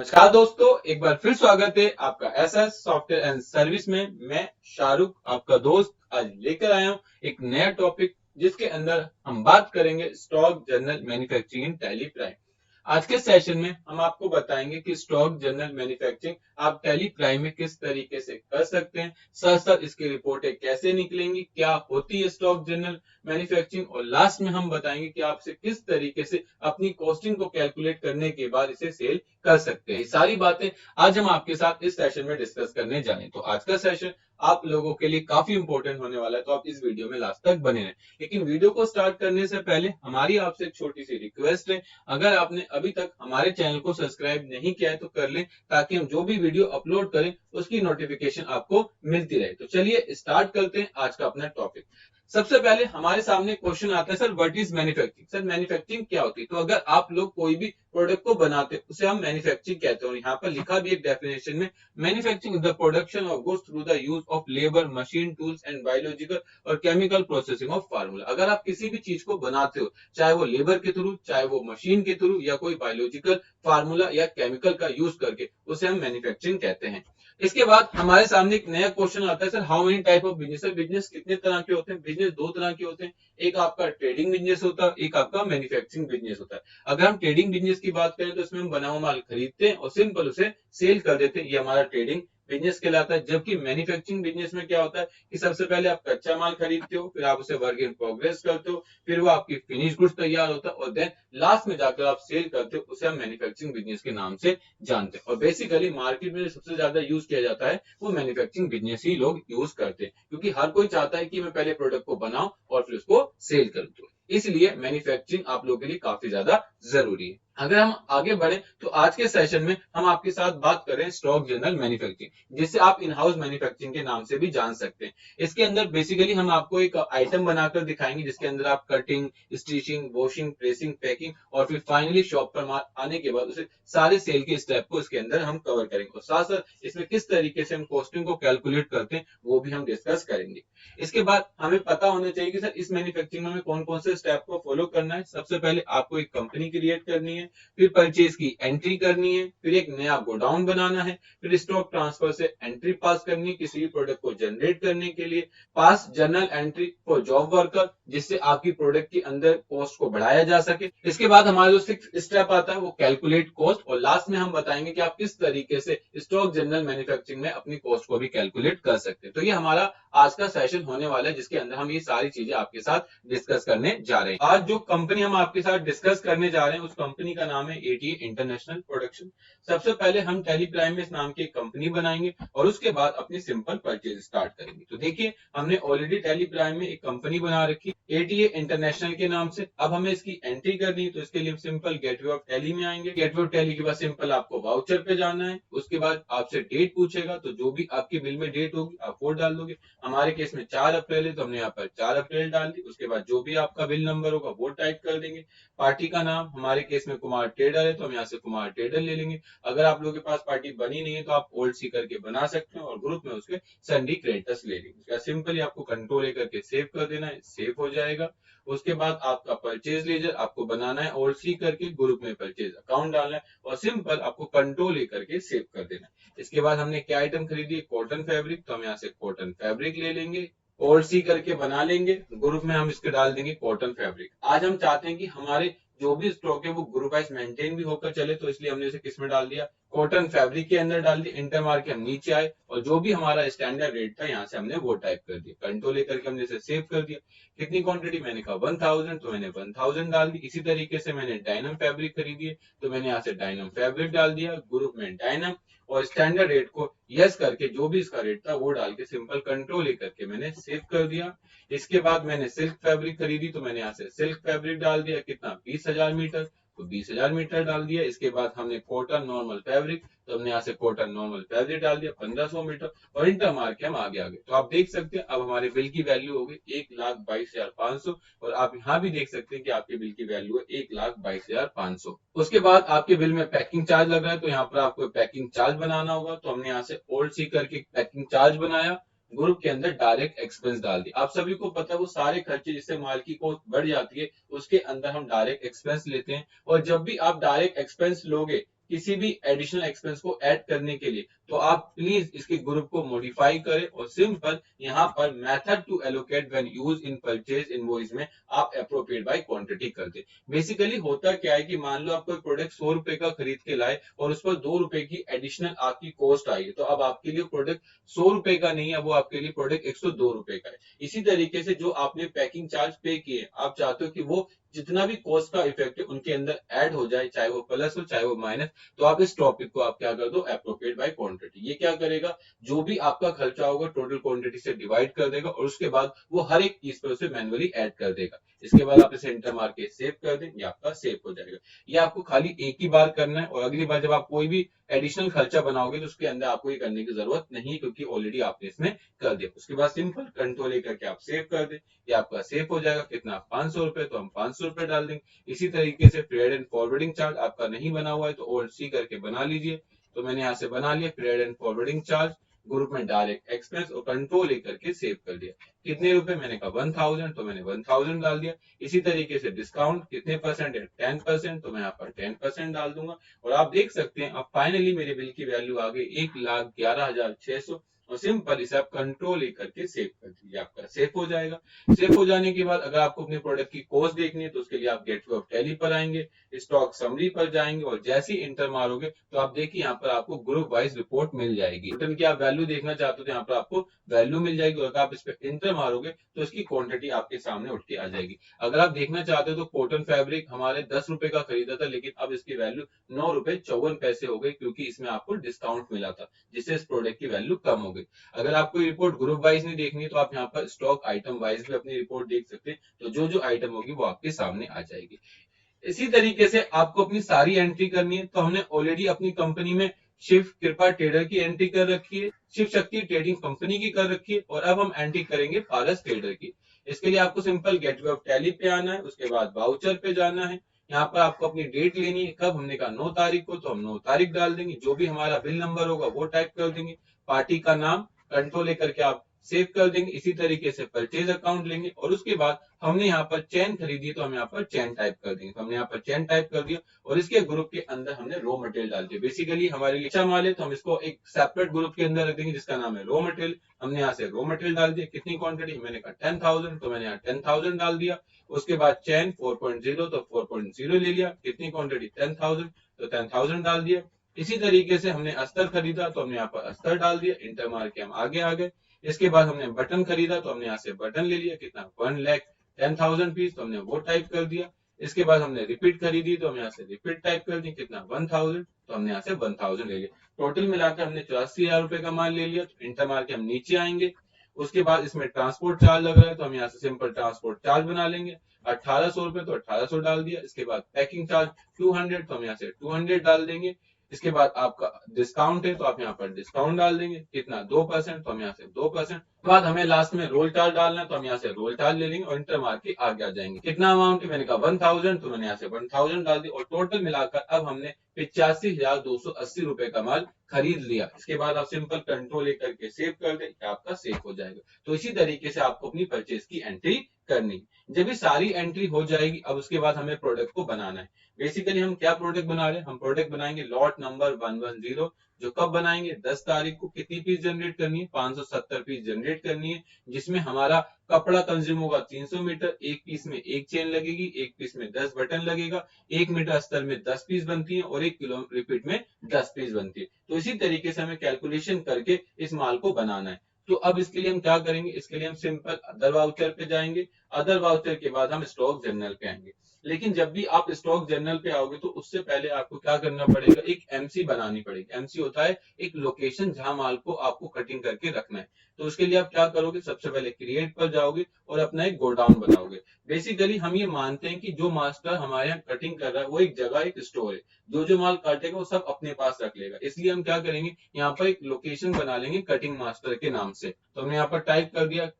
नमस्कार दोस्तों, एक बार फिर स्वागत है आपका एसएस सॉफ्टवेयर एंड सर्विस में। मैं शाहरुख आपका दोस्त आज लेकर आया हूं एक नया टॉपिक जिसके अंदर हम बात करेंगे स्टॉक जर्नल मैन्युफैक्चरिंग इन टैली प्राइम। आज के सेशन में हम आपको बताएंगे कि स्टॉक जर्नल मैन्युफैक्चरिंग आप टैली प्राइम में किस तरीके से कर सकते हैं, साथ साथ इसकी रिपोर्टें कैसे निकलेंगी, क्या होती है स्टॉक जर्नल मैन्युफैक्चरिंग, और लास्ट में हम बताएंगे कि आप इसे किस तरीके से अपनी कॉस्टिंग को कैलकुलेट करने के बाद इसे सेल कर सकते हैं। ये सारी बातें आज हम आपके साथ इस सेशन में डिस्कस करने जा रहे हैं। तो आज का सेशन आप लोगों के लिए काफी इंपॉर्टेंट होने वाला है, तो आप इस वीडियो में लास्ट तक बने रहें। लेकिन वीडियो को स्टार्ट करने से पहले हमारी आपसे एक छोटी सी रिक्वेस्ट है, अगर आपने अभी तक हमारे चैनल को सब्सक्राइब नहीं किया है तो कर लें, ताकि हम जो भी वीडियो अपलोड करें उसकी नोटिफिकेशन आपको मिलती रहे। तो चलिए स्टार्ट करते हैं आज का अपना टॉपिक। सबसे पहले हमारे सामने क्वेश्चन आता है, sir what is manufacturing, sir manufacturing क्या होती है। तो अगर आप लोग कोई भी प्रोडक्ट को बनाते हैं उसे हम मैन्युफैक्चरिंग कहते हैं, और यहाँ पर लिखा भी एक डेफिनेशन में, manufacturing is the production of goods through the use of labour, machine, tools and biological और केमिकल प्रोसेसिंग ऑफ फार्मूला। अगर आप किसी भी चीज को बनाते हो, चाहे वो लेबर के थ्रू, चाहे वो मशीन के थ्रू, या कोई बायोलॉजिकल फार्मूला या केमिकल का यूज करके, उसे हम मैन्युफैक्चरिंग कहते हैं। इसके बाद हमारे सामने एक नया क्वेश्चन आता है, sir how many type of business. Business कितने तरह के होते हैं। बिजनेस दो तरह के होते हैं, एक आपका ट्रेडिंग बिजनेस होता है, एक आपका मैन्युफैक्चरिंग बिजनेस होता है। अगर हम ट्रेडिंग बिजनेस की बात करें तो इसमें हम बना हुआ माल खरीदते हैं और सिंपल उसे सेल कर देते हैं, ये हमारा ट्रेडिंग बिजनेस कहलाता है। जबकि मैन्युफैक्चरिंग बिजनेस में क्या होता है कि सबसे पहले आप कच्चा माल खरीदते हो, फिर आप उसे वर्क इन प्रोग्रेस करते हो, फिर वो आपकी फिनिश गुड्स तैयार होता है, और देन लास्ट में जाकर आप सेल करते हो, उसे हम मैन्युफैक्चरिंग बिजनेस के नाम से जानते हैं। और बेसिकली मार्केट में सबसे ज्यादा यूज किया जाता है वो मैन्युफैक्चरिंग बिजनेस ही लोग यूज करते हैं, क्योंकि हर कोई चाहता है कि मैं पहले प्रोडक्ट को बनाऊं और फिर उसको सेल करूं। इसलिए मैन्युफैक्चरिंग आप लोगों के लिए काफी ज्यादा जरूरी है। अगर हम आगे बढ़े तो आज के सेशन में हम आपके साथ बात करें स्टॉक जनरल मैन्युफैक्चरिंग, जिसे आप इन हाउस मैन्युफैक्चरिंग के नाम से भी जान सकते हैं। इसके अंदर बेसिकली हम आपको एक आइटम बनाकर दिखाएंगे जिसके अंदर आप cutting, stitching, washing, pressing, packing और फिर फाइनली शॉप पर माल आने के बाद उसे सारे सेल के स्टेप को इसके अंदर हम कवर करेंगे, और साथ साथ इसमें किस तरीके से हम कॉस्टिंग को कैलकुलेट करते हैं वो भी हम डिस्कस करेंगे। इसके बाद हमें पता होना चाहिए कि सर इस मैन्युफैक्चरिंग में कौन कौन से स्टेप को फॉलो करना है। सबसे पहले आपको एक कंपनी क्रिएट करनी है, फिर परचेज की एंट्री करनी है, फिर एक नया गोडाउन बनाना है, फिर स्टॉक ट्रांसफर से एंट्री पास करनी है किसी भी प्रोडक्ट को जनरेट करने के लिए, पास journal entry for job worker जिससे आपकी प्रोडक्ट के अंदर कॉस्ट को बढ़ाया जा सके। इसके बाद हमारा जो सिक्स स्टेप आता है वो कैलकुलेट कॉस्ट, और लास्ट में हम बताएंगे कि आप किस तरीके से स्टॉक जनरल मैन्युफैक्चरिंग में अपनी कॉस्ट को भी कैलकुलेट कर सकते हैं। तो ये हमारा आज का सेशन होने वाला है जिसके अंदर हम ये सारी चीजें आपके साथ डिस्कस करने जा रहे हैं। आज जो कंपनी हम आपके साथ डिस्कस करने जा रहे हैं उस कंपनी का नाम है एटीए इंटरनेशनल प्रोडक्शन। सबसे पहले हम टैली प्राइम में इस नाम की एक कंपनी बनाएंगे और उसके बाद अपनी सिंपल परचेज स्टार्ट करेंगे। तो देखिए हमने ऑलरेडी टैली प्राइम में एक कंपनी बना रखी एटीए इंटरनेशनल के नाम से। अब हमें इसकी एंट्री करनी है, तो इसके लिए सिंपल गेटवे ऑफ टैली में आएंगे। गेटवे ऑफ टैली के बाद सिंपल आपको वाउचर पे जाना है, उसके बाद आपसे डेट पूछेगा, तो जो भी आपके बिल में डेट होगी आप वो डाल दोगे। हमारे केस में 4 अप्रैल है तो हमने यहाँ पर 4 अप्रैल डाल दी। उसके बाद जो भी आपका बिल नंबर होगा वो टाइप कर देंगे। पार्टी का नाम हमारे केस में कुमार ट्रेडर है तो हम यहाँ से कुमार ट्रेडर ले लेंगे। अगर आप लोगों के पास पार्टी बनी नहीं है तो आप ओल्ड सी करके बना सकते हैं, और ग्रुप में उसके संडी क्रेडिटर्स ले लेंगे। सिंपली आपको कंट्रोल ए करके सेव कर देना है, सेव हो जाएगा। उसके बाद आपका परचेज लेजर आपको बनाना है ओल्ड सी करके, ग्रुप में परचेज अकाउंट डालना है, और सिंपल आपको कंट्रोल ए करके सेव कर देना है। इसके बाद हमने क्या आइटम खरीदी है, कॉटन फैब्रिक, तो हम यहाँ से कॉटन फैब्रिक ले लेंगे, ओल्ड सी करके बना लेंगे, ग्रुप में हम इसके डाल देंगे कॉटन फैब्रिक। आज हम चाहते हैं कि हमारे जो भी स्टॉक है वो ग्रुप वाइज मेंटेन भी होकर चले, तो इसलिए हमने इसे किस में डाल दिया, कॉटन फैब्रिक के अंदर डाल दिया। इंटर मार के हम नीचे आए और जो भी हमारा स्टैंडर्ड रेट था यहाँ से हमने वो टाइप कर दिया, कंट्रोल लेकर के हमने इसे सेव कर दिया। कितनी क्वांटिटी, मैंने कहा 1000, तो मैंने 1000 डाल दी। इसी तरीके से मैंने डायनम फैब्रिक खरीदी है तो मैंने यहाँ से डायनम फैब्रिक डाल दिया, ग्रुप में डायनम, और स्टैंडर्ड रेट को यस करके जो भी इसका रेट था वो डाल के सिंपल कंट्रोल ए करके मैंने सेव कर दिया। इसके बाद मैंने सिल्क फैब्रिक खरीदी तो मैंने यहाँ से सिल्क फैब्रिक डाल दिया, कितना 20,000 मीटर, तो 20,000 मीटर डाल दिया। इसके बाद हमने कॉटन नॉर्मल फैब्रिक, तो हमने यहाँ से कॉटन नॉर्मल फैब्रिक डाल दिया 1500 मीटर, और इंटर मार के हम आगे आ गए। तो आप देख सकते हैं अब हमारे बिल की वैल्यू हो गई 1,22,500, और आप यहाँ भी देख सकते हैं कि आपके बिल की वैल्यू है 1,22,500। उसके बाद आपके बिल में पैकिंग चार्ज लग रहा है तो यहाँ पर आपको पैकिंग चार्ज बनाना होगा, तो हमने यहाँ से ओल्ड सी करके पैकिंग चार्ज बनाया, ग्रुप के अंदर डायरेक्ट एक्सपेंस डाल दिया। आप सभी को पता है वो सारे खर्चे जिससे माल की कॉस्ट बढ़ जाती है उसके अंदर हम डायरेक्ट एक्सपेंस लेते हैं, और जब भी आप डायरेक्ट एक्सपेंस लोगे किसी भी एडिशनल एक्सपेंस को ऐड करने के लिए, तो आप प्लीज इसके ग्रुप को मॉडिफाई करें और सिंपल यहाँ पर method to allocate when use in purchase invoice में आप अप्रोप्रिएट बाय क्वांटिटी कर दें। बेसिकली होता क्या है कि मान लो आप कोई प्रोडक्ट 100 रुपए का खरीद के लाए और उस पर 2 रुपए की एडिशनल आपकी कॉस्ट आई है, तो अब आपके लिए प्रोडक्ट 100 रुपए का नहीं है, वो आपके लिए प्रोडक्ट 102 रुपए का है। इसी तरीके से जो आपने पैकिंग चार्ज पे किए, आप चाहते हो कि वो जितना भी कॉस्ट का इफेक्ट है उनके अंदर ऐड हो जाए, चाहे वो प्लस हो चाहे वो माइनस, तो आप इस टॉपिक को आप क्या कर दो, अप्रोप्रिएट बाय क्वांटिटी। ये क्या करेगा, जो भी आपका खर्चा होगा टोटल क्वांटिटी से डिवाइड कर देगा और उसके बाद वो हर एक चीज पर उसे मैनुअली ऐड कर देगा। इसके बाद आप इसे एंटर मार के सेव कर दें, ये आपका सेव हो जाएगा। ये आपको खाली एक ही बार करना है और अगली बार जब आप कोई भी एडिशनल खर्चा बनाओगे तो उसके अंदर आपको ये करने की जरूरत नहीं, क्योंकि ऑलरेडी आपने इसमें कर दिया। उसके बाद सिंपल कंट्रोल लेकर के आप सेव कर दें, ये आपका सेव हो जाएगा। कितना, 500 रुपए, तो हम 500 रुपए डाल देंगे। इसी तरीके से फ्रेड एंड फॉरवर्डिंग चार्ज आपका नहीं बना हुआ है तो ऑल्ट सी करके बना लीजिए। तो मैंने यहाँ से बना लिया freight and forwarding charge, group में डायरेक्ट एक्सपेंस और कंट्रोल लेकर के सेव कर दिया। कितने रुपए, मैंने कहा 1000, तो मैंने 1000 डाल दिया। इसी तरीके से डिस्काउंट कितने परसेंट है, 10%, तो मैं यहाँ पर 10% डाल दूंगा। और आप देख सकते हैं अब फाइनली मेरे बिल की वैल्यू आ गई 1,11,600। और सिंपल इसे आप कंट्रोल लेकर के सेव कर दीजिए, आपका सेव हो जाएगा। सेव हो जाने के बाद अगर आपको अपने प्रोडक्ट की कॉस्ट देखनी है तो उसके लिए आप गेटवे ऑफ टैली पर आएंगे, स्टॉक समरी पर जाएंगे और जैसे ही इंटर मारोगे तो आप देखिए यहाँ पर आपको ग्रुप वाइज रिपोर्ट मिल जाएगी। रिटर्न की आप वैल्यू देखना चाहते हो तो यहाँ पर आपको वैल्यू मिल जाएगी और अगर आप इस पर इंटर मारोगे तो इसकी क्वांटिटी आपके सामने उठ के आ जाएगी। अगर आप देखना चाहते हो तो कॉटन फैब्रिक हमारे 10 रुपए का खरीदा था, लेकिन अब इसकी वैल्यू 9 रुपए 54 पैसे हो गई, क्योंकि इसमें आपको डिस्काउंट मिला था जिससे इस प्रोडक्ट की वैल्यू कम हो गई। अगर आपको रिपोर्ट ग्रुप वाइज नहीं देखनी है तो आप यहाँ पर स्टॉक आइटम वाइज भी अपनी रिपोर्ट देख सकते हैं, तो जो जो आइटम होगी वो आपके सामने आ जाएगी। इसी तरीके से आपको अपनी सारी एंट्री करनी है, तो हमने ऑलरेडी अपनी कंपनी में शिव कृपा ट्रेडर की एंट्री कर रखी है, शिव शक्ति ट्रेडिंग कंपनी की कर रखी है और अब हम एंट्री करेंगे पारस ट्रेडर की। इसके लिए आपको सिंपल गेटवे ऑफ टैली पे आना है, उसके बाद वाउचर पे जाना है। यहाँ पर आपको अपनी डेट लेनी है, कब, हमने कहा 9 तारीख को, तो हम 9 तारीख डाल देंगे। जो भी हमारा बिल नंबर होगा वो टाइप कर देंगे, पार्टी का नाम कंट्रोल लेकर के आप सेव कर देंगे। इसी तरीके से परचेज अकाउंट लेंगे और उसके बाद हमने यहाँ पर चेन खरीदी है तो हम यहाँ पर चेन टाइप कर देंगे, तो हमने यहाँ पर चेन टाइप कर दिया और इसके ग्रुप के अंदर हमने रॉ मटेरियल डाल दिया। बेसिकली हमारे लिए अच्छा माल है तो हम इसको एक सेपरेट ग्रुप के अंदर रख देंगे जिसका नाम है रॉ मटेरियल। हमने यहाँ से रॉ मटेरियल डाल दिया। कितनी क्वांटिटी, मैंने कहा 10,000, तो मैंने यहाँ 10,000 डाल दिया। उसके बाद चेन 4.0, तो 4.0 ले लिया। कितनी क्वांटिटी, 10,000, तो 10,000 डाल दिया। इसी तरीके से हमने अस्तर खरीदा तो हमने यहाँ पर अस्तर डाल दिया, इंटर मार के हम आगे आ गए। इसके बाद हमने बटन खरीदा तो हमने यहाँ से बटन ले लिया। कितना, 1,10,000 पीस, तो हमने वो टाइप कर दिया। इसके बाद हमने रिपीट खरीदी तो हम यहाँ से रिपीट टाइप कर दी। कितना, 1,000, तो हमने यहाँ से 1,000 ले लिया। टोटल मिलाकर हमने 84,000 रुपए का माल ले लिया। तो इंटर मार के हम नीचे आएंगे। उसके बाद इसमें ट्रांसपोर्ट चार्ज लग रहा है तो हम यहाँ से सिंपल ट्रांसपोर्ट चार्ज बना लेंगे, 1,800 रुपए, तो 1,800 डाल दिया। इसके बाद पैकिंग चार्ज 200, तो हम यहाँ से 200 डाल देंगे। इसके बाद आपका डिस्काउंट है तो आप यहाँ पर डिस्काउंट डाल देंगे। कितना, 2%, तो हम यहाँ से 2%। बाद हमें लास्ट में रोल चार्ज डालना है तो हम यहाँ से रोल चार्ज ले लेंगे और इंटर मार के आगे आ जाएंगे। कितना अमाउंट है, मैंने कहा 1,000, तो मैंने यहाँ से 1,000 डाल दिया और टोटल मिलाकर अब हमने 85,280 रुपए का माल खरीद लिया। इसके बाद आप सिंपल कंट्रोल ले करके सेव कर दें, आपका सेव हो जाएगा। तो इसी तरीके से आपको अपनी परचेज की एंट्री करनी। जब ये सारी एंट्री हो जाएगी अब उसके बाद हमें प्रोडक्ट को बनाना है। बेसिकली हम क्या प्रोडक्ट बना रहे हैं, हम प्रोडक्ट बनाएंगे लॉट नंबर 110, जो कब बनाएंगे, 10 तारीख को। कितनी पीस जनरेट करनी है, 570 पीस जनरेट करनी है, जिसमें हमारा कपड़ा कंज्यूम होगा 300 मीटर। एक पीस में एक चेन लगेगी, एक पीस में 10 बटन लगेगा, 1 मीटर अस्तर में 10 पीस बनती है और 1 किलो रिपीट में 10 पीस बनती है। तो इसी तरीके से हमें कैलकुलेशन करके इस माल को बनाना है। तो अब इसके लिए हम क्या करेंगे, इसके लिए हम सिंपल अदर वाउचर पे जाएंगे। अदर वाउचर के बाद हम स्टॉक जर्नल पे आएंगे। लेकिन जब भी आप स्टॉक जर्नल पे आओगे तो उससे पहले आपको क्या करना पड़ेगा, एक एमसी बनानी पड़ेगी। एमसी होता है एक लोकेशन जहां माल को आपको कटिंग करके रखना है। तो उसके लिए आप क्या करोगे, सबसे पहले क्रिएट पर जाओगे और अपना एक गोडाउन बनाओगे। बेसिकली हम ये मानते हैं कि जो मास्टर हमारे यहाँ कटिंग कर रहा है वो एक जगह, एक स्टोर है, जो जो माल काटेगा वो सब अपने पास रख लेगा। इसलिए हम क्या करेंगे, यहाँ पर एक लोकेशन बना लेंगे कटिंग मास्टर के नाम से। तो हमने यहाँ पर टाइप कर दिया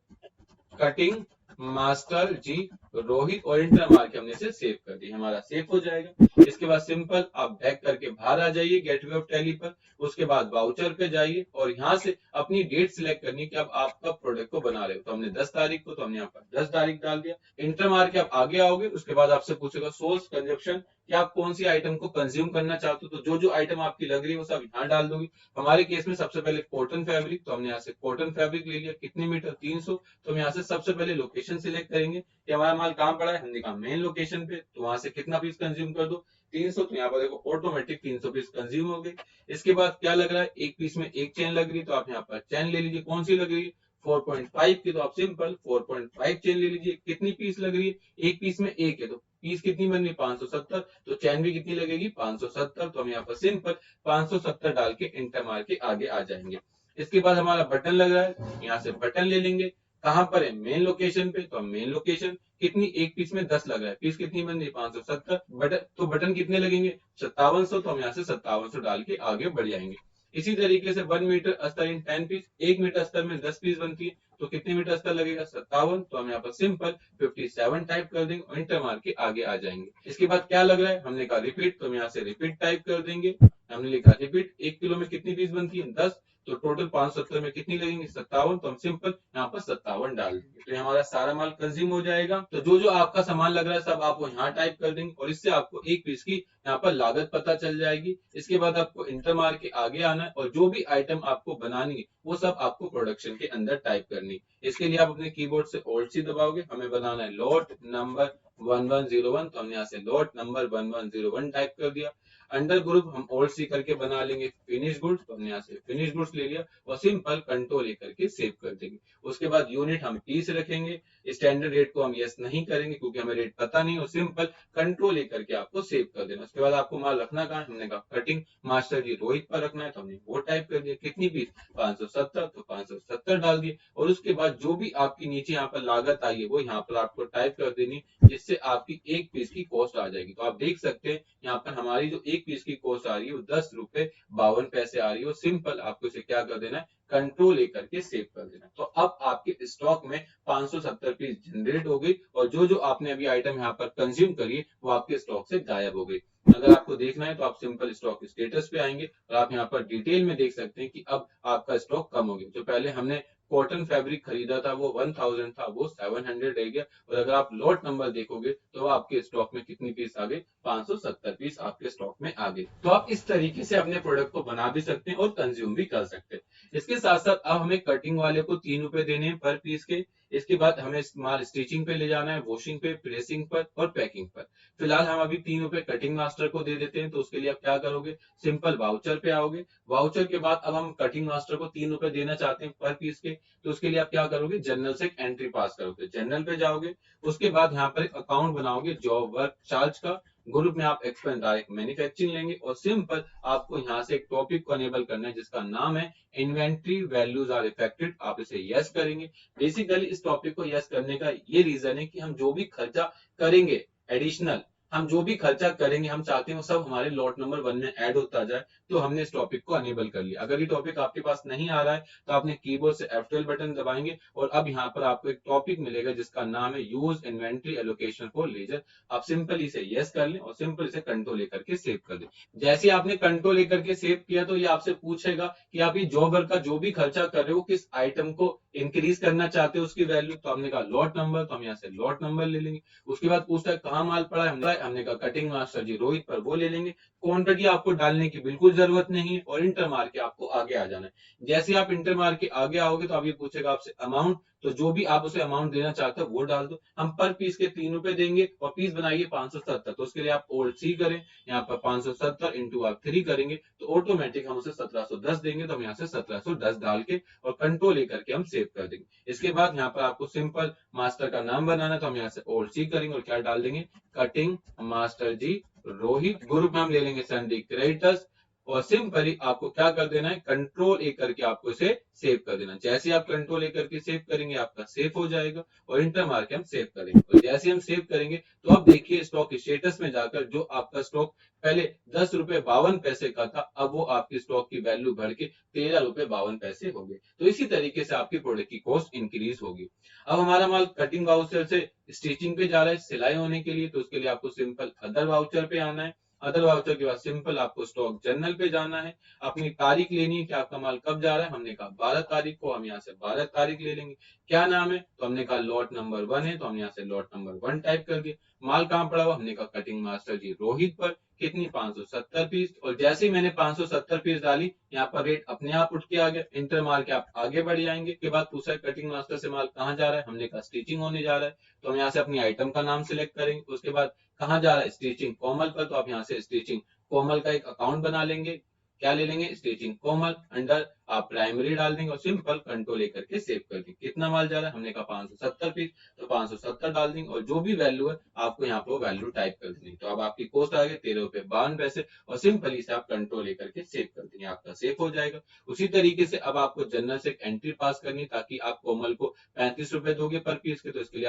कटिंग मास्टर जी रोहित और इंटर मार के हमने इसे सेव कर दिया, हमारा सेव हो जाएगा। इसके बाद सिंपल आप बैक करके बाहर आ जाइए गेटवे ऑफ टैली पर। उसके बाद वाउचर पे जाइए और यहाँ से अपनी डेट सिलेक्ट करनी कि अब आप कब प्रोडक्ट को बना रहे हो। तो हमने 10 तारीख को, तो हमने यहाँ पर 10 तारीख डाल दिया। इंटर मार के आप आगे आओगे। उसके बाद आपसे पूछेगा सोर्स कंजप्शन कि आप कौन सी आइटम को कंज्यूम करना चाहते हो। तो जो जो आइटम आपकी लग रही है वो सब यहाँ डाल दोगे। हमारे केस में सबसे पहले कॉटन फैब्रिक, तो हमने यहाँ से कॉटन फैब्रिक ले लिया। कितने मीटर, 300। तो हम यहाँ से सबसे पहले लोकेशन सिलेक्ट करेंगे कि हमारा माल कहाँ पड़ा है। हमने कहा मेन लोकेशन पे, तो वहां से कितना पीस कंज्यूम कर दो, 300। तो यहाँ पर देखो ऑटोमेटिक 300 पीस कंज्यूम हो गए। इसके बाद क्या लग रहा है, एक पीस में एक चेन लग रही है, तो आप यहाँ पर चेन ले लीजिए। कौन सी लग रही है, 4.5 की, तो आप सिंपल 4.5 चेन ले लीजिए। कितनी पीस लग रही है, एक पीस में एक है, तो पीस कितनी बन रही, 570। तो चैन भी कितनी लगेगी, 570। तो हम यहाँ पर सिंपल 570 डाल के इंटर मार के आगे आ जाएंगे। इसके बाद हमारा बटन लग रहा है, यहाँ से बटन ले लेंगे। कहां पर है, मेन लोकेशन पे, तो हम मेन लोकेशन कितनी, एक पीस में 10 लग रहा है, पीस कितनी बन रही, 570। बटन, तो बटन कितने लगेंगे, 5700। तो हम यहाँ से 5700 डाल के आगे बढ़ जाएंगे। इसी तरीके से 1 मीटर अस्तर इन 10 पीस, 1 मीटर अस्तर में 10 पीस बनती है, तो कितने मीटर अस्तर लगेगा, 57। तो हम यहाँ पर सिंपल 57 टाइप कर देंगे और इंटर मार के आगे आ जाएंगे। इसके बाद क्या लग रहा है, हमने कहा रिपीट, तो हम यहाँ से रिपीट टाइप कर देंगे। हमने लिखा रिपीट, 1 किलो में कितनी पीस बनती है, 10। तो टोटल 570 में कितनी लगेंगे, 57। तो हम सिंपल यहाँ पर 57 डाल देंगे, तो हमारा सारा माल कंज्यूम हो जाएगा। तो जो जो आपका सामान लग रहा है सब आप यहाँ टाइप कर देंगे और इससे आपको एक पीस की यहाँ पर लागत पता चल जाएगी। इसके बाद आपको इंटर मार के आगे आना है और जो भी आइटम आपको बनानी है वो सब आपको प्रोडक्शन के अंदर टाइप करनी है। इसके लिए आप अपने कीबोर्ड से ऑल्ट सी दबाओगे। हमें बनाना है लॉट नंबर 1101, तो हमने यहाँ से लॉट नंबर 1101 टाइप कर दिया। अंडर ग्रुप हम ऑल्ट सी करके बना लेंगे फिनिश गुड्स, तो हमने यहाँ से फिनिश गुड्स ले लिया और सिंपल कंट्रोल ए करके सेव कर देंगे। उसके बाद यूनिट हम पीस रखेंगे। स्टैंडर्ड रेट को हम यस नहीं करेंगे क्योंकि हमें रेट पता नहीं, और सिंपल कंट्रोल ए करके आपको सेव कर देना। उसके बाद आपको माल रखना कहाँ, हमने कहा कटिंग मास्टर जी रोहित पर रखना है, तो हमने वो टाइप कर दिया। कितनी पीस, 570। तो 570 डाल दिए और उसके बाद जो भी आपकी नीचे यहाँ पर लागत आई है वो यहाँ पर आपको टाइप कर देनी, जिससे आपकी एक पीस की कॉस्ट आ जाएगी। तो आप देख सकते हैं यहाँ पर हमारी जो एक पीस की कॉस्ट आ रही है वो 10 रुपए 52 पैसे आ रही है। सिंपल आपको इसे क्या कर देना है, कंट्रोल ए करके सेव कर देना। तो अब आपके स्टॉक में 570 पीस जनरेट हो गई और जो जो आपने अभी आइटम यहाँ पर कंज्यूम करी वो आपके स्टॉक से गायब हो गई। अगर आपको देखना है तो आप सिंपल स्टॉक स्टेटस पे आएंगे और आप यहाँ पर डिटेल में देख सकते हैं कि अब आपका स्टॉक कम हो गया। जो पहले हमने कॉटन फैब्रिक खरीदा था वो 1000 था, वो 700 रह गया। और अगर आप लॉट नंबर देखोगे तो आपके स्टॉक में कितनी पीस आ गई, 570 पीस आपके स्टॉक में आ गई। तो आप इस तरीके से अपने प्रोडक्ट को बना भी सकते हैं और कंज्यूम भी कर सकते हैं। इसके साथ साथ अब हमें कटिंग वाले को 3 रुपए देने हैं पर पीस के। इसके बाद हमें माल स्टिचिंग पे ले जाना है, वॉशिंग पे, प्रेसिंग पर और पैकिंग पर। फिलहाल हम अभी 3 रुपए कटिंग मास्टर को दे देते हैं। तो उसके लिए आप क्या करोगे, सिंपल वाउचर पे आओगे। वाउचर के बाद अब हम कटिंग मास्टर को 3 रुपए देना चाहते हैं पर पीस के। तो उसके लिए आप क्या करोगे, जनरल से एक एंट्री पास करोगे, जनरल पे जाओगे। उसके बाद यहाँ पर एक अकाउंट बनाओगे जॉब वर्क चार्ज का। ग्रुप में आप एक्सपेंस डायरेक्ट मैन्युफैक्चरिंग लेंगे और सिंपल आपको यहाँ से एक टॉपिक को अनेबल करना है जिसका नाम है इन्वेंट्री वैल्यूज आर इफेक्टेड। आप इसे यस करेंगे। बेसिकली इस टॉपिक को यस करने का ये रीजन है कि हम जो भी खर्चा करेंगे एडिशनल, हम जो भी खर्चा करेंगे हम चाहते हैं वो सब हमारे लॉट नंबर 1 में ऐड होता जाए। तो हमने इस टॉपिक को अनेबल कर लिया। अगर ये टॉपिक आपके पास नहीं आ रहा है तो आपने कीबोर्ड से F12 बटन दबाएंगे और अब यहाँ पर आपको एक टॉपिक मिलेगा जिसका नाम है use inventory allocation for ledger. आप सिंपल इसे यस कर लें और सिंपल इसे कंट्रोल लेकर के सेव कर दें। जैसे आपने कंट्रोल लेकर के सेव किया तो ये आपसे पूछेगा कि आप ये जॉब वर्क का जो भी खर्चा कर रहे हो किस आइटम को इंक्रीज करना चाहते हो उसकी वैल्यू। तो हमने कहा लॉट नंबर, तो हम यहाँ से लॉट नंबर ले लेंगे। उसके बाद पूछता है कहाँ माल पड़ा है, हमने कहा कटिंग मास्टर जी रोहित पर, वो ले लेंगे। क्वांटिटी आपको डालने की बिल्कुल जरूरत नहीं है और इंटर मार के आपको आगे आ जाना है। जैसे आप इंटर मार के आगे आओगे तो अब ये पूछेगा आपसे अमाउंट, तो जो भी आप उसे अमाउंट देना चाहते हो वो डाल दो। हम पर पीस के 3 रुपए देंगे और पीस बनाइए 570। तो उसके लिए आप ओल्ड सी करें, यहाँ पर 570 इंटू आप 3 करेंगे तो ऑटोमेटिक हम उसे 1710 देंगे। तो हम यहाँ से 1710 डाल के और कंट्रोल ए करके हम सेव कर देंगे। इसके बाद यहाँ पर आपको सिंपल मास्टर का नाम बनाना है, तो हम यहाँ से ओल्ड सी करेंगे और क्या डाल देंगे, कटिंग मास्टर जी रोहित। ग्रुप में हम ले लेंगे सन्डी क्रेडिटर्स और सिंपली आपको क्या कर देना है, कंट्रोल ए करके आपको इसे सेव कर देना। जैसे आप कंट्रोल ए करके सेव करेंगे आपका सेव हो जाएगा और इंटर मार के हम सेव करेंगे। और जैसे हम सेव करेंगे तो अब देखिए स्टॉक स्टेटस में जाकर जो आपका स्टॉक पहले 10 रुपए 52 पैसे का था अब वो आपकी स्टॉक की वैल्यू बढ़ के 13 रुपए 52 पैसे हो गए। तो इसी तरीके से आपकी प्रोडक्ट की कॉस्ट इंक्रीज होगी। अब हमारा माल कटिंग वाउचर से स्टिचिंग पे जा रहा है सिलाई होने के लिए। तो उसके लिए आपको सिंपल अदर वाउचर पे आना है। अदर वाउचर के बाद सिंपल आपको स्टॉक जर्नल पे जाना है, अपनी तारीख लेनी है कि आपका माल कब जा रहा है। हमने कहा 12 तारीख को, हम यहाँ से 12 तारीख ले लेंगे। क्या नाम है, तो हमने कहा लॉट नंबर 1 है, तो हम यहाँ से लॉट नंबर 1 टाइप कर दिए। माल कहाँ पड़ा हुआ, हमने कहा कटिंग मास्टर जी रोहित पर, कितनी 570 पीस। और जैसे ही मैंने 570 पीस डाली, यहाँ पर रेट अपने आप उठ के आ गया। इंटर मार के आप आगे बढ़ जाएंगे। के बाद पूछा कटिंग मास्टर से माल कहाँ जा रहा है, हमने कहा स्टिचिंग होने जा रहा है, तो हम यहाँ से अपनी आइटम का नाम सिलेक्ट करेंगे। उसके बाद कहाँ जा रहा है, स्टिचिंग कोमल पर, तो आप यहाँ से स्टिचिंग कोमल का एक अकाउंट बना लेंगे। क्या ले लेंगे, स्टिचिंग कोमल, अंडर आप प्राइमरी डाल देंगे और सिंपल कंट्रोल लेकर के सेव कर देंगे। कितना माल जा रहा है, हमने कहा 570 पीस, तो 570 डाल देंगे और जो भी वैल्यू है आपको यहाँ पर वैल्यू टाइप कर देंगे। तो अब आपकी कॉस्ट आ गई 13 रुपए 52 पैसे और सिंपली से आप कंट्रोल लेकर के सेव कर देंगे, आपका सेव हो जाएगा। उसी तरीके से अब आपको जनरल से एक एंट्री पास करनी, ताकि आप कोमल को 35 रुपए दोगे पर पीस के, तो इसके लिए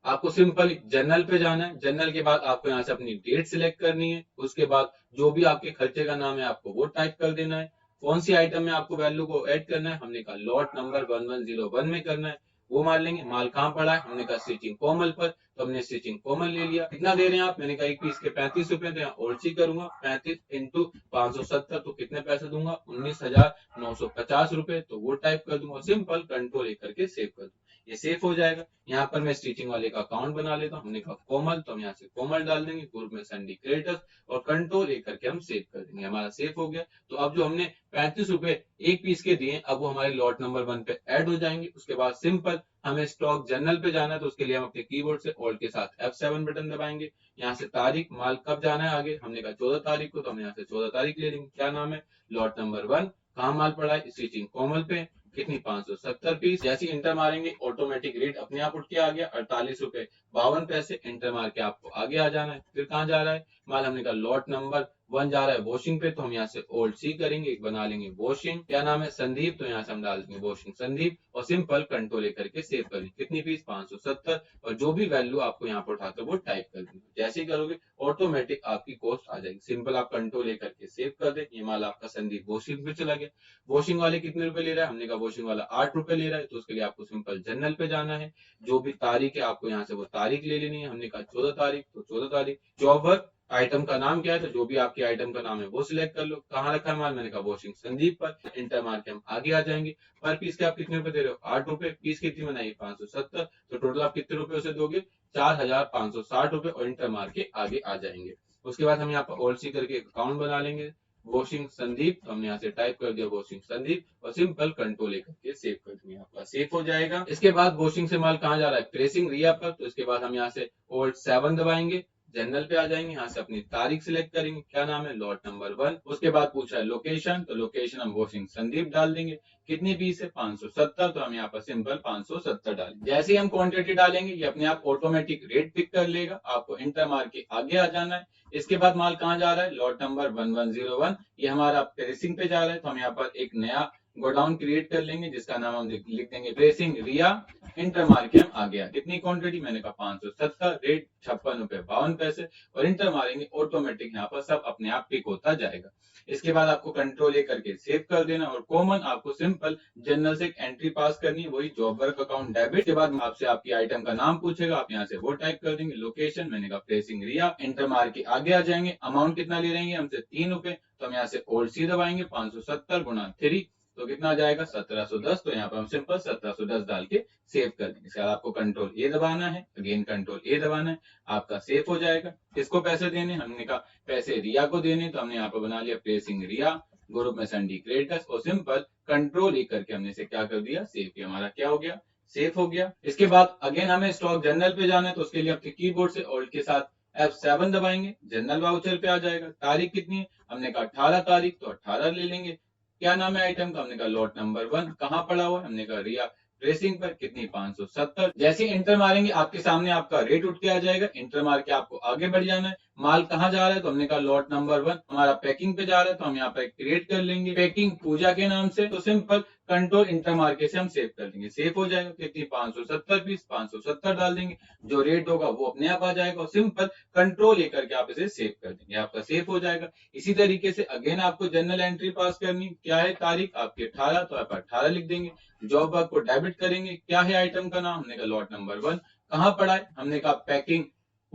आपको सिंपल जनरल पे जाना है। जनरल के बाद आपको यहाँ से अपनी डेट सिलेक्ट करनी है। उसके बाद जो भी आपके खर्चे का नाम है आपको वो टाइप कर देना है। कौन सी आइटम में आपको वैल्यू को ऐड करना है, हमने कहा लॉट नंबर 1101 में करना है, वो मार लेंगे। माल कहाँ पड़ा है, हमने कहा स्टिचिंग कोमल पर, तो हमने स्टिचिंग कोमल ले लिया। कितना दे रहे हैं आप, मैंने कहा एक पीस के 35 रुपए, तो यहाँ और सी करूंगा 35 इंटू 570, तो कितने पैसे दूंगा, 19,950 रुपए, तो वो टाइप कर दूंगा। सिंपल कंट्रोल लेकर के सेव कर दूंगा, ये सेफ हो जाएगा। यहाँ पर मैं स्टिचिंग वाले का अकाउंट बना लेता हूँ, हमने कहा कोमल, तो हम यहाँ से कोमल डाल देंगे, ग्रुप में संडी क्रिएटर्स और कंट्रोल लेकर के हम सेव कर देंगे। हमारा सेफ हो गया। तो अब जो हमने 35 रुपए एक पीस के दिए, अब वो हमारे लॉट नंबर 1 पे ऐड हो जाएंगे। उसके बाद सिंपल हमें स्टॉक जर्नल पे जाना है, तो उसके लिए हम अपने कीबोर्ड से ऑल्ट के साथ F7 बटन दबाएंगे। यहाँ से तारीख, माल कब जाना है आगे, हमने कहा 14 तारीख को, तो हम यहाँ से 14 तारीख ले लेंगे। क्या नाम है, लॉट नंबर 1, कहाँ माल पड़ा है, स्टिचिंग कोमल पे, कितनी 570 पीस। जैसे इंटर मारेंगे ऑटोमेटिक रेट अपने आप उठ के आ गया 48 रुपए 52 पैसे। इंटर मार के आपको आगे आ जाना है। फिर कहाँ जा रहा है माल, हमने कहा लॉट नंबर 1 जा रहा है वॉशिंग पे, तो हम यहाँ से ओल्ड सी करेंगे, एक बना लेंगे वॉशिंग। क्या नाम है, संदीप, तो यहाँ से हम डाल देंगे वॉशिंग संदीप और सिंपल कंट्रोल लेकर के सेव करेंगे। कितनी फीस 570 और जो भी वैल्यू आपको यहाँ पर उठाकर वो टाइप कर देंगे। जैसे ही करोगे ऑटोमेटिक आपकी कॉस्ट आ जाएगी। सिंपल आप कंट्रोल लेकर के सेव कर दे। ये माल आपका संदीप वॉशिंग पे चला गया। वॉशिंग वाले कितने रुपए ले रहा है, हमने कहा वॉशिंग वाला 8 रुपए ले रहा है, तो उसके लिए आपको सिंपल जनरल पे जाना है। जो भी तारीख है आपको यहाँ से वो तारीख ले लेनी है। हमने कहा 14 तारीख, तो 14 तारीख। जॉब वर्क आइटम का नाम क्या है, तो जो भी आपके आइटम का नाम है वो सिलेक्ट कर लो। कहाँ रखा है माल, मैंने कहा वॉशिंग संदीप पर। इंटर मार के हम आगे आ जाएंगे। पर पीस के आप कितने रुपए दे रहे हो, 8 रुपए। पीस कितनी बनाई, 570, तो टोटल आप कितने रुपए उसे दोगे, 4,560 रुपए और इंटर मार के आगे आ जाएंगे। उसके बाद हम यहाँ पर ऑल सी करके एक अकाउंट बना लेंगे वॉशिंग संदीप, तो हमने यहाँ से टाइप कर दिया वॉशिंग संदीप और सिंपल कंट्रोल लेकर के सेव कर देंगे, आपका सेव हो जाएगा। इसके बाद वॉशिंग से माल कहाँ जा रहा है, प्रेसिंग रिया पर, तो इसके बाद हम यहाँ से ओल्ड 7 दबाएंगे, जनरल पे आ जाएंगे। यहाँ से अपनी तारीख सिलेक्ट करेंगे। क्या नाम है, लॉट नंबर 1। उसके बाद पूछा है लोकेशन, तो लोकेशन हम वॉशिंग संदीप डाल देंगे। कितनी पीस है, 570, तो हम यहाँ पर सिंपल 570 डालेंगे। जैसे ही हम क्वांटिटी डालेंगे ये अपने आप ऑटोमेटिक रेट पिक कर लेगा। आपको इंटर मार के आगे आ जाना है। इसके बाद माल कहाँ जा रहा है, लॉट नंबर 1101, ये हमारा प्रेसिंग पे जा रहा है, तो हम यहाँ पर एक नया गोडाउन क्रिएट कर लेंगे जिसका नाम हम लिख देंगे प्रेसिंग रिया। इंटर मार के हम आ गया। कितनी क्वांटिटी, मैंने कहा 570, रेट 56 रुपए 52 पैसे और इंटर मारेंगे। ऑटोमेटिक यहाँ पर सब अपने आप पिक होता जाएगा। इसके बाद आपको कंट्रोल ए करके सेव कर देना और कॉमन आपको सिंपल जनरल से एक एंट्री पास करनी है, वही जॉब वर्क अकाउंट डेबिट। के बाद आपसे आपकी आइटम का नाम पूछेगा, आप यहाँ से वो टाइप कर देंगे। लोकेशन मैंने कहा प्रेसिंग रिया, इंटर मार के आगे आ जाएंगे। अमाउंट कितना ले रहे हैं हमसे, 3 रुपए, तो हम यहाँ से ओल्ड सी दबाएंगे। 570 गुना 3, तो कितना आ जाएगा 1710, तो यहाँ पर हम सिंपल 1710 डाल के सेव कर देंगे। इसके बाद आपको कंट्रोल ए दबाना है, अगेन कंट्रोल ए दबाना है, आपका सेव हो जाएगा। किसको पैसे देने, हमने कहा पैसे रिया को देने, तो हमने यहाँ पर बना लिया प्रेसिंग रिया, ग्रुप में संडी क्रिएटर्स और सिंपल कंट्रोल ए करके हमने इसे क्या कर दिया, सेव किया। हमारा क्या हो गया, सेव हो गया। इसके बाद अगेन हमें स्टॉक जनरल पे जाना है, तो उसके लिए अपने कीबोर्ड से ऑल्ट के साथ F7 दबाएंगे। जनरल वाउचर पे आ जाएगा। तारीख कितनी है, हमने कहा 18 तारीख, तो 18 ले लेंगे। क्या नाम है आइटम का, हमने कहा लॉट नंबर 1, कहाँ पड़ा हुआ है, हमने कहा रिया प्रेसिंग पर, कितनी 570। जैसे इंटर मारेंगे आपके सामने आपका रेट उठ के आ जाएगा। इंटर मार के आपको आगे बढ़ जाना है। माल कहाँ जा रहा है, तो हमने कहा लॉट नंबर 1 हमारा पैकिंग पे जा रहा है, तो हम यहाँ पे क्रिएट कर लेंगे पैकिंग पूजा के नाम से। तो सिंपल कंट्रोल इंटर मार के से हम सेव कर देंगे, सेव हो जाएगा। कितनी 570 पीस, 570 डाल देंगे। जो रेट होगा वो अपने आप आ जाएगा और सिंपल कंट्रोल लेकर के आप इसे सेव कर देंगे, आपका सेव हो जाएगा। इसी तरीके से अगेन आपको जनरल एंट्री पास करनी, क्या है तारीख आपकी 18, तो आप 18 लिख देंगे। जॉब वर्क को डेबिट करेंगे। क्या है आइटम का नाम, हमने कहा लॉट नंबर 1, कहाँ पड़ा है, हमने कहा पैकिंग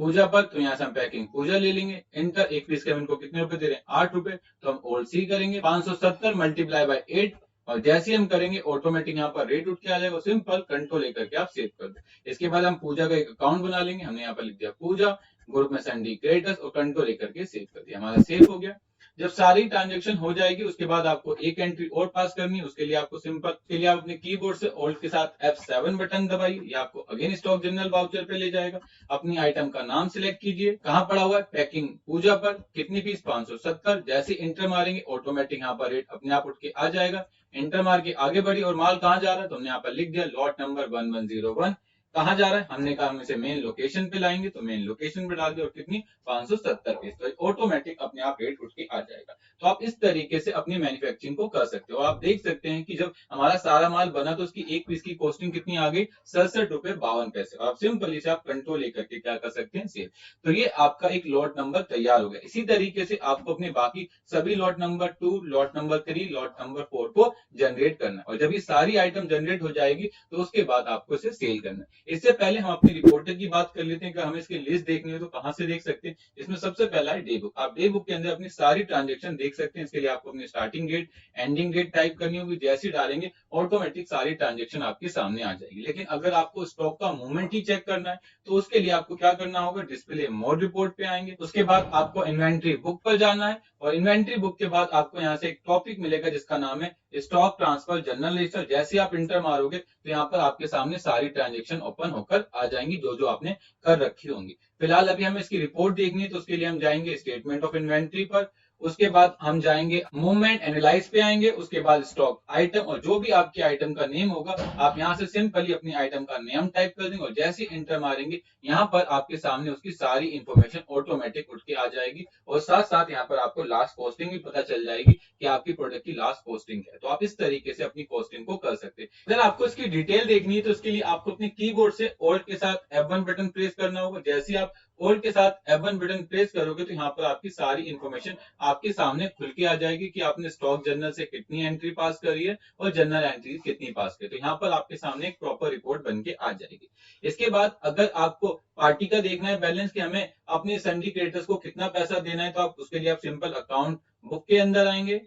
पूजा पर, तो यहाँ से हम पैकिंग पूजा ले लेंगे, इंटर, एक पीस के हम इनको कितने रुपए दे रहे हैं, 8 रुपए, तो हम ओल्ड सी करेंगे, 570 मल्टीप्लाई बाय 8, और जैसे ही हम करेंगे ऑटोमेटिक यहाँ पर रेट उठ के आ जाएगा, सिंपल कंट्रोल लेकर के आप सेव कर दो। इसके बाद हम पूजा का एक अकाउंट बना लेंगे, हमने यहाँ पर लिख दिया पूजा, ग्रुप में संडी क्रिएटर्स, और कंट्रोल लेकर के सेव कर दिया, हमारा सेव हो गया। जब सारी ट्रांजेक्शन हो जाएगी उसके बाद आपको एक एंट्री और पास करनी है, उसके लिए आपको सिंपल के लिए आप अपने कीबोर्ड से ऑल्ट के साथ F7 बटन दबाइए, ये आपको अगेन स्टॉक जनरल वाउचर पे ले जाएगा। अपनी आइटम का नाम सिलेक्ट कीजिए, कहां पड़ा हुआ है, पैकिंग पूजा पर, कितनी पीस, 570, जैसे इंटर मारेंगे ऑटोमेटिक यहाँ पर रेट अपने आप उठ के आ जाएगा। इंटर मार के आगे बढ़ी, और माल कहां जा रहा है, तो हमने यहाँ पर लिख दिया लॉट नंबर 1101, कहां जा रहा है, हमने कहा हम इसे मेन लोकेशन पे लाएंगे, तो मेन लोकेशन पे डाल दिया, और कितनी, 570 पीस, तो ऑटोमेटिक अपने आप रेट उठ के आ जाएगा। तो आप इस तरीके से अपनी मैन्युफैक्चरिंग को कर सकते हो। आप देख सकते हैं कि जब हमारा सारा माल बना तो उसकी एक पीस की कॉस्टिंग कितनी आ गई, 67 रुपए 52 पैसे। आप सिंपली से आप कंट्रोल लेकर के क्या कर सकते हैं, सेल। तो ये आपका एक लॉट नंबर तैयार हो गया। इसी तरीके से आपको अपने बाकी सभी lot number 2, lot number 3, lot number 4 को जनरेट करना है, और जब ये सारी आइटम जनरेट हो जाएगी तो उसके बाद आपको इसे सेल करना है। इससे पहले हम अपनी रिपोर्टर की बात कर लेते हैं कि हमें इसकी लिस्ट देखनी है तो कहां से देख सकते हैं। इसमें सबसे पहला है डे बुक। आप डे बुक के अंदर अपनी सारी ट्रांजेक्शन देख सकते हैं। इसके लिए आपको अपनी starting date, ending date type करनी होगी, जैसे डालेंगे ऑटोमेटिक सारी ट्रांजेक्शन आपके सामने आ जाएगी। लेकिन अगर आपको स्टॉक का मूवमेंट ही चेक करना है तो उसके लिए आपको क्या करना होगा, डिस्प्ले मोड रिपोर्ट पे आएंगे, उसके बाद आपको इन्वेंट्री बुक पर जाना है, और इन्वेंट्री बुक के बाद आपको यहाँ से एक टॉपिक मिलेगा जिसका नाम है स्टॉक ट्रांसफर जर्नल रजिस्टर। जैसे आप इंटर मारोगे तो यहाँ पर आपके सामने सारी ट्रांजेक्शन ओपन होकर आ जाएंगी जो जो आपने कर रखी होंगी। फिलहाल अभी हमें इसकी रिपोर्ट देखनी है, तो उसके लिए हम जाएंगे स्टेटमेंट ऑफ इन्वेंट्री पर, उसके बाद हम जाएंगे मूवमेंट एनालाइज पे आएंगे, उसके बाद स्टॉक आइटम, और जो भी आपकी आइटम का नेम होगा आप यहाँ से सिंपली अपनी आइटम का नेम टाइप कर देंगे, और जैसे इंटर मारेंगे यहाँ पर आपके सामने उसकी सारी इंफॉर्मेशन ऑटोमेटिक उठ के आ जाएगी, और साथ साथ यहाँ पर आपको लास्ट कॉस्टिंग भी पता चल जाएगी कि आपकी प्रोडक्ट की लास्ट कॉस्टिंग है। तो आप इस तरीके से अपनी कॉस्टिंग को कर सकते हैं। अगर आपको इसकी डिटेल देखनी है तो उसके लिए आपको अपने कीबोर्ड से ऑल्ट के साथ F1 बटन प्रेस करना होगा। जैसे आप ऑल्ट के साथ F1 बटन प्रेस करोगे तो यहाँ पर आपकी सारी इंफॉर्मेशन आपके सामने खुल के आ जाएगी कि आपने स्टॉक जर्नल से कितनी एंट्री पास करी है और जनरल एंट्री कितनी पास करी। तो यहाँ पर आपके सामने एक प्रॉपर रिपोर्ट बन के आ जाएगी। इसके बाद अगर आपको पार्टी का देखना है बैलेंस कि हमें अपने संडी क्रिएटर्स को कितना पैसा देना है, तो आप उसके लिए आप सिंपल अकाउंट बुक के अंदर आएंगे।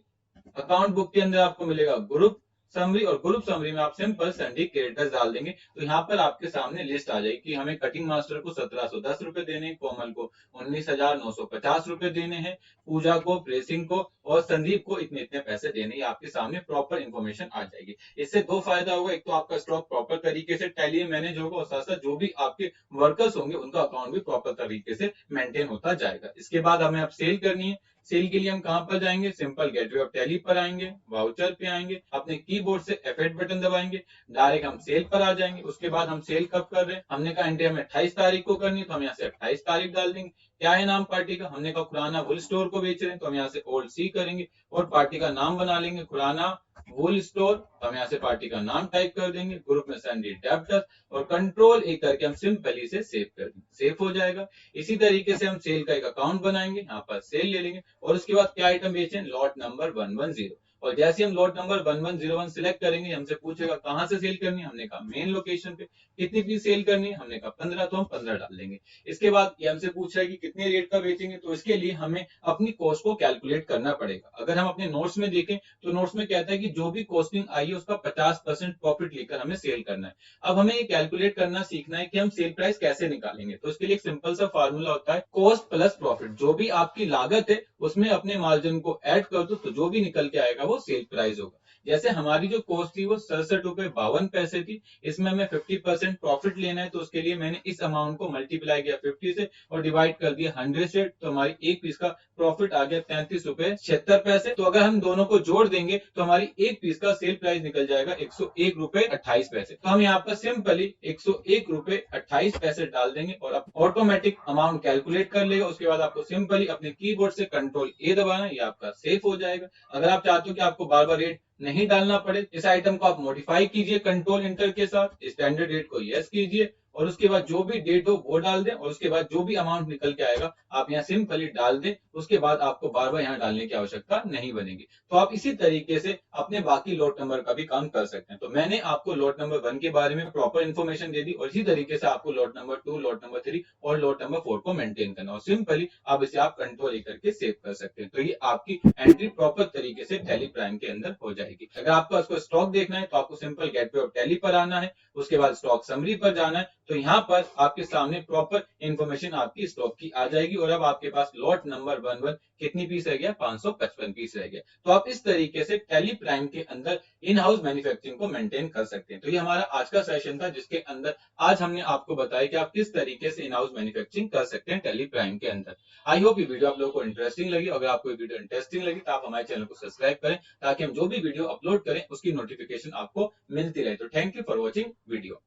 अकाउंट बुक के अंदर आपको मिलेगा ग्रुप समरी, और ग्रुप समरी में आप सिंपल संडी क्रिएटर्स डाल देंगे तो यहाँ पर आपके सामने लिस्ट आ जाएगी कि हमें कटिंग मास्टर को 1710 रुपए देने हैं, कोमल को 19,950 रुपए देने हैं, पूजा को, प्रेसिंग को और संदीप को इतने इतने पैसे देने, आपके सामने प्रॉपर इंफॉर्मेशन आ जाएगी। इससे दो फायदा होगा, एक तो आपका स्टॉक प्रॉपर तरीके से टैली मैनेज होगा, और साथ साथ जो भी आपके वर्कर्स होंगे उनका अकाउंट भी प्रॉपर तरीके से मेंटेन होता जाएगा। इसके बाद हमें अब सेल करनी है। सेल के लिए हम कहां पर जाएंगे, सिंपल गेटवे ऑफ टैली पर आएंगे, वाउचर पे आएंगे, अपने कीबोर्ड से F8 बटन दबाएंगे, डायरेक्ट हम सेल पर आ जाएंगे। उसके बाद हम सेल कब कर रहे हैं, हमने कहा एंट्री हमें 28 तारीख को करनी है, तो हम यहाँ से 28 तारीख डाल देंगे। क्या है नाम पार्टी का, हमने कहा खुराना वुल स्टोर को बेच रहे हैं, तो हम यहाँ से ओल्ड सी करेंगे और पार्टी का नाम बना लेंगे खुराना वुल स्टोर, तो हम यहाँ से पार्टी का नाम टाइप कर देंगे, ग्रुप में सैंडी डेप्टर्स, और कंट्रोल ए करके हम सिंपली से सेव कर देंगे, सेव हो जाएगा। इसी तरीके से हम सेल का एक अकाउंट बनाएंगे, यहाँ पर सेल ले लेंगे, और उसके बाद क्या आइटम बेचें, लॉट नंबर 110, और जैसे हम लॉट नंबर 1101 सिलेक्ट करेंगे हमसे पूछेगा कहां से सेल करनी है, हमने कहा मेन लोकेशन पे, कितनी पीस सेल करनी है, हमने कहा 15, तो हम 15 डाल देंगे। इसके बाद ये हमसे पूछ रहा है कि कितने रेट का बेचेंगे, तो इसके लिए हमें अपनी कॉस्ट को कैलकुलेट करना पड़ेगा। अगर हम अपने नोट्स में देखें तो नोट्स में कहता है कि जो भी कॉस्टिंग आई है उसका 50% प्रॉफिट लेकर हमें सेल करना है। अब हमें ये कैलकुलेट करना सीखना है कि हम सेल प्राइस कैसे निकालेंगे। तो इसके लिए एक सिंपल सा फार्मूला होता है, कॉस्ट प्लस प्रॉफिट। जो भी आपकी लागत है उसमें अपने मार्जिन को ऐड कर दो, तो जो भी निकल के आएगा वो सेल प्राइस होगा। जैसे हमारी जो कॉस्ट थी वो 67 रुपए 52 पैसे थी, इसमें हमें 50% प्रॉफिट लेना है, तो उसके लिए मैंने इस अमाउंट को मल्टीप्लाई किया 50 से और डिवाइड कर दिया 100 से, तो हमारी एक पीस का प्रॉफिट आ गया 33 रुपए 76 पैसे। तो अगर हम दोनों को जोड़ देंगे तो हमारी एक पीस का सेल प्राइस निकल जाएगा 101 रुपए 28 पैसे। तो हम यहाँ पर सिंपली 101 रुपए 28 पैसे डाल देंगे और अब ऑटोमेटिक अमाउंट कैलकुलेट कर लेगा। उसके बाद आपको सिंपली अपने कीबोर्ड से कंट्रोल ए दबाना, ये आपका सेव हो जाएगा। अगर आप चाहते हो कि आपको बार बार रेट नहीं डालना पड़े, इस आइटम को आप मॉडिफाई कीजिए कंट्रोल इंटर के साथ, स्टैंडर्ड रेट को यस कीजिए और उसके बाद जो भी डेट हो वो डाल दें और उसके बाद जो भी अमाउंट निकल के आएगा आप यहाँ सिंपली डाल दें। उसके बाद आपको बार बार यहाँ डालने की आवश्यकता नहीं बनेगी। तो आप इसी तरीके से अपने बाकी लॉट नंबर का भी काम कर सकते हैं। तो मैंने आपको लॉट नंबर 1 के बारे में प्रॉपर इन्फॉर्मेशन दे दी और इसी तरीके से आपको लॉट नंबर 2, लॉट नंबर 3 और लॉट नंबर 4 को मेंटेन करना और सिंपली अब इसे आप कंट्रोल करके सेव कर सकते हैं। तो ये आपकी एंट्री प्रॉपर तरीके से टैली प्राइम के अंदर हो जाएगी। अगर आपको इसको स्टॉक देखना है तो आपको सिंपल गेटवे ऑफ टैली पर आना है, उसके बाद स्टॉक समरी पर जाना है। तो यहाँ पर आपके सामने प्रॉपर इंफॉर्मेशन आपकी स्टॉक की आ जाएगी और अब आपके पास लॉट नंबर 11 कितनी पीस रह गया, 555 पीस रह गया। तो आप इस तरीके से टैली प्राइम के अंदर इन हाउस मैन्युफैक्चरिंग को मेंटेन कर सकते हैं। तो ये हमारा आज का सेशन था जिसके अंदर आज हमने आपको बताया कि आप किस तरीके से इन हाउस मैन्युफैक्चरिंग कर सकते हैं टैली प्राइम के अंदर। आई होप ये वीडियो आप लोगों को इंटरेस्टिंग लगी। अगर आपको ये वीडियो इंटरेस्टिंग लगी तो आप हमारे चैनल को सब्सक्राइब करें ताकि हम जो भी वीडियो अपलोड करें उसकी नोटिफिकेशन आपको मिलती रहे। तो thank you for watching video.